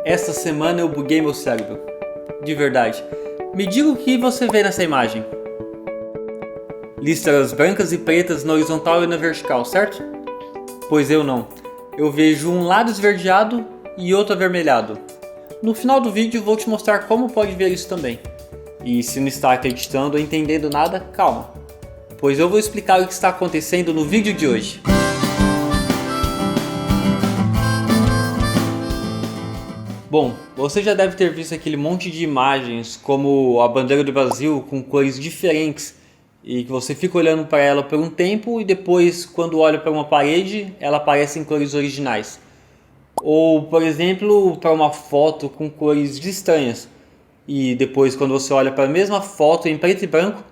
Esta semana eu buguei meu cérebro. De verdade. Me diga o que você vê nessa imagem. Listras brancas e pretas na horizontal e na vertical, certo? Pois eu não. Eu vejo um lado esverdeado e outro avermelhado. No final do vídeo vou te mostrar como pode ver isso também. E se não está acreditando ou entendendo nada, calma. Pois eu vou explicar o que está acontecendo no vídeo de hoje. Bom, você já deve ter visto aquele monte de imagens como a bandeira do Brasil com cores diferentes e que você fica olhando para ela por um tempo e depois, quando olha para uma parede, ela aparece em cores originais. Ou, por exemplo, para uma foto com cores estranhas e depois, quando você olha para a mesma foto em preto e branco,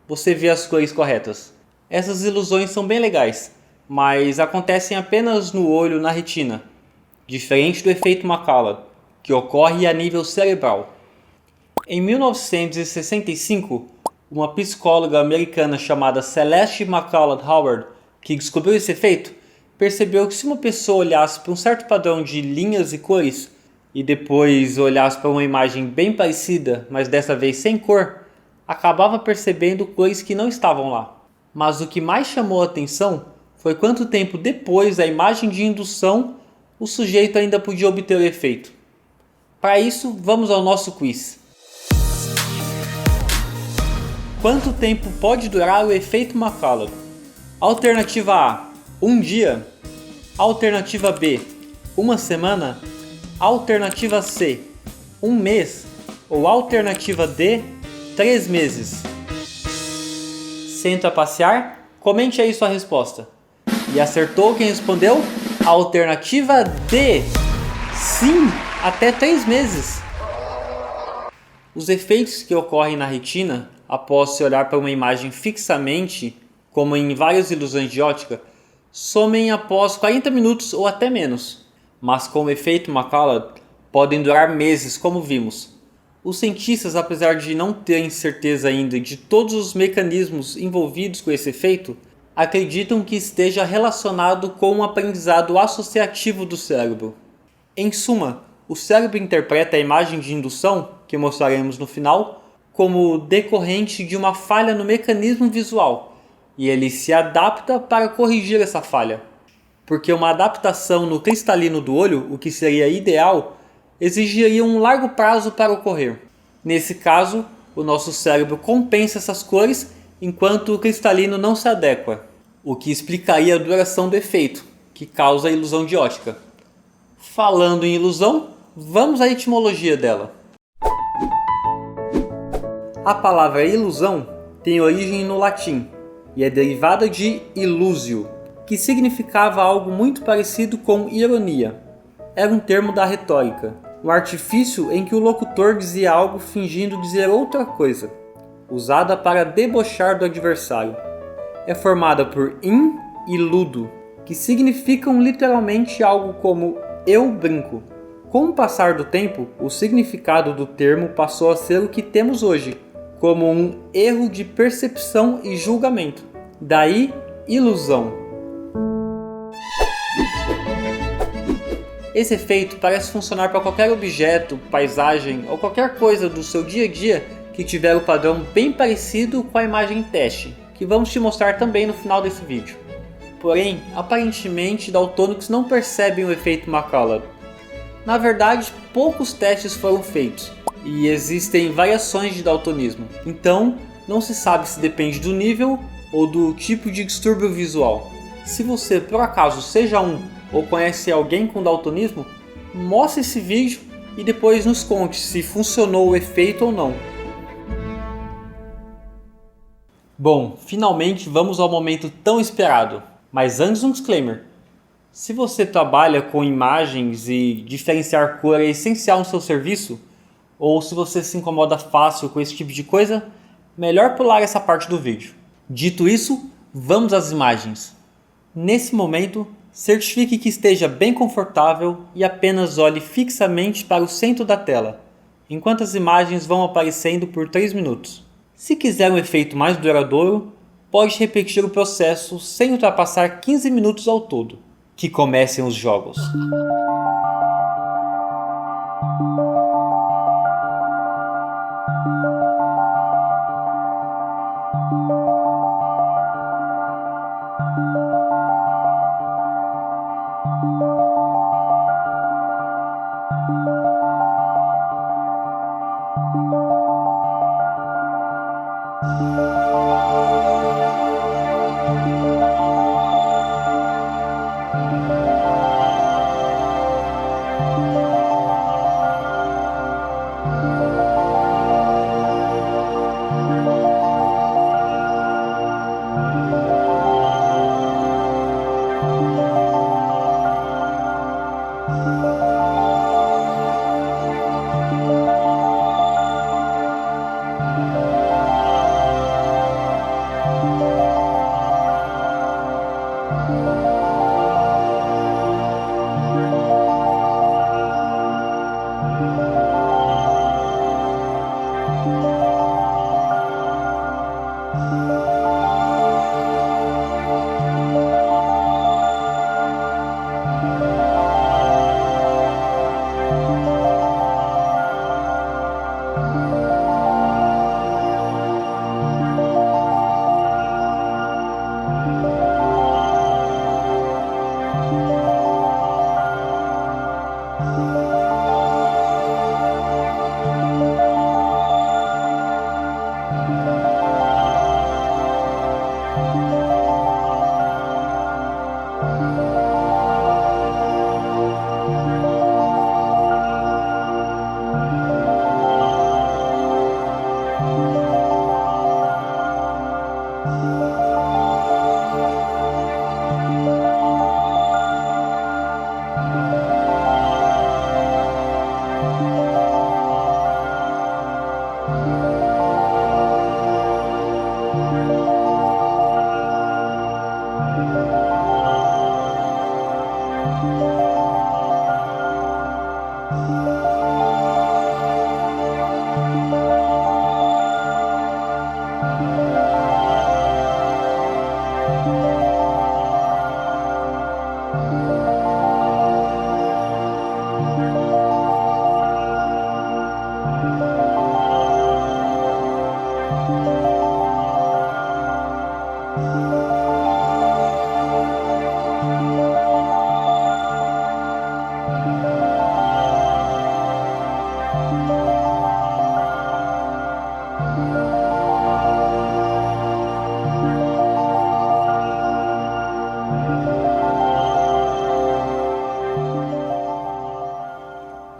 você vê as cores corretas. Essas ilusões são bem legais, mas acontecem apenas no olho, na retina, diferente do efeito McCullough, que ocorre a nível cerebral. Em 1965, uma psicóloga americana chamada Celeste McCullough Howard, que descobriu esse efeito, percebeu que se uma pessoa olhasse para um certo padrão de linhas e cores e depois olhasse para uma imagem bem parecida, mas dessa vez sem cor, acabava percebendo cores que não estavam lá. Mas o que mais chamou a atenção foi quanto tempo depois da imagem de indução o sujeito ainda podia obter o efeito. Para isso, vamos ao nosso quiz. Quanto tempo pode durar o efeito McCullough? Alternativa A, 1 dia. Alternativa B, 1 semana. Alternativa C, 1 mês. Ou alternativa D, 3 meses. Senta a passear? Comente aí sua resposta. E acertou quem respondeu? Alternativa D. Sim, até 3 meses. Os efeitos que ocorrem na retina após se olhar para uma imagem fixamente, como em várias ilusões de ótica, somem após 40 minutos ou até menos. Mas com o efeito McCullough, podem durar meses, como vimos. Os cientistas, apesar de não terem certeza ainda de todos os mecanismos envolvidos com esse efeito, acreditam que esteja relacionado com um aprendizado associativo do cérebro. Em suma, o cérebro interpreta a imagem de indução, que mostraremos no final, como decorrente de uma falha no mecanismo visual, e ele se adapta para corrigir essa falha. Porque uma adaptação no cristalino do olho, o que seria ideal, exigiria um largo prazo para ocorrer. Nesse caso, o nosso cérebro compensa essas cores enquanto o cristalino não se adequa, o que explicaria a duração do efeito, que causa a ilusão de ótica. Falando em ilusão, vamos à etimologia dela. A palavra ilusão tem origem no latim e é derivada de illusio, que significava algo muito parecido com ironia. Era um termo da retórica, um artifício em que o locutor dizia algo fingindo dizer outra coisa, usada para debochar do adversário. É formada por in e ludo, que significam literalmente algo como eu brinco. Com o passar do tempo, o significado do termo passou a ser o que temos hoje, como um erro de percepção e julgamento. Daí, ilusão. Esse efeito parece funcionar para qualquer objeto, paisagem ou qualquer coisa do seu dia a dia que tiver o padrão bem parecido com a imagem teste, que vamos te mostrar também no final desse vídeo. Porém, aparentemente, daltônicos não percebem o efeito McCullough. Na verdade, poucos testes foram feitos, e existem variações de daltonismo. Então, não se sabe se depende do nível ou do tipo de distúrbio visual. Se você, por acaso, seja um ou conhece alguém com daltonismo, mostre esse vídeo e depois nos conte se funcionou o efeito ou não. Bom, finalmente vamos ao momento tão esperado. Mas antes um disclaimer. Se você trabalha com imagens e diferenciar cor é essencial no seu serviço, ou se você se incomoda fácil com esse tipo de coisa, melhor pular essa parte do vídeo. Dito isso, vamos às imagens. Nesse momento, certifique que esteja bem confortável e apenas olhe fixamente para o centro da tela, enquanto as imagens vão aparecendo por 3 minutos. Se quiser um efeito mais duradouro, pode repetir o processo sem ultrapassar 15 minutos ao todo. Que comecem os jogos.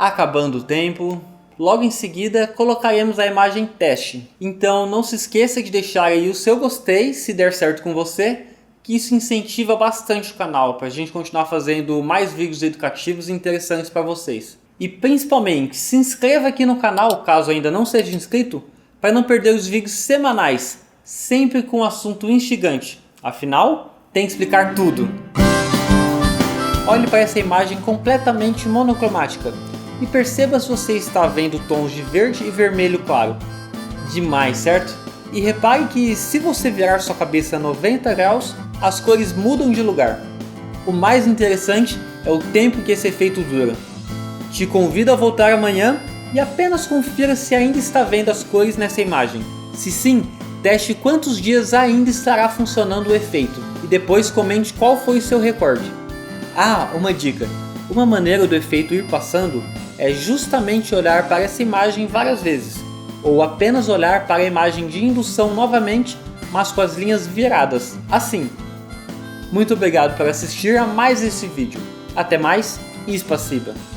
Acabando o tempo, logo em seguida colocaremos a imagem teste. Então não se esqueça de deixar aí o seu gostei se der certo com você, que isso incentiva bastante o canal para a gente continuar fazendo mais vídeos educativos e interessantes para vocês. E principalmente se inscreva aqui no canal caso ainda não seja inscrito, para não perder os vídeos semanais, sempre com um assunto instigante. Afinal, tem que explicar tudo. Olhe para essa imagem completamente monocromática e perceba se você está vendo tons de verde e vermelho claro. Demais, certo? E repare que se você virar sua cabeça 90 graus, as cores mudam de lugar. O mais interessante é o tempo que esse efeito dura. Te convido a voltar amanhã e apenas confira se ainda está vendo as cores nessa imagem. Se sim, teste quantos dias ainda estará funcionando o efeito e depois comente qual foi o seu recorde. Ah, uma dica! Uma maneira do efeito ir passando é justamente olhar para essa imagem várias vezes, ou apenas olhar para a imagem de indução novamente, mas com as linhas viradas, assim. Muito obrigado por assistir a mais esse vídeo. Até mais e spasiba!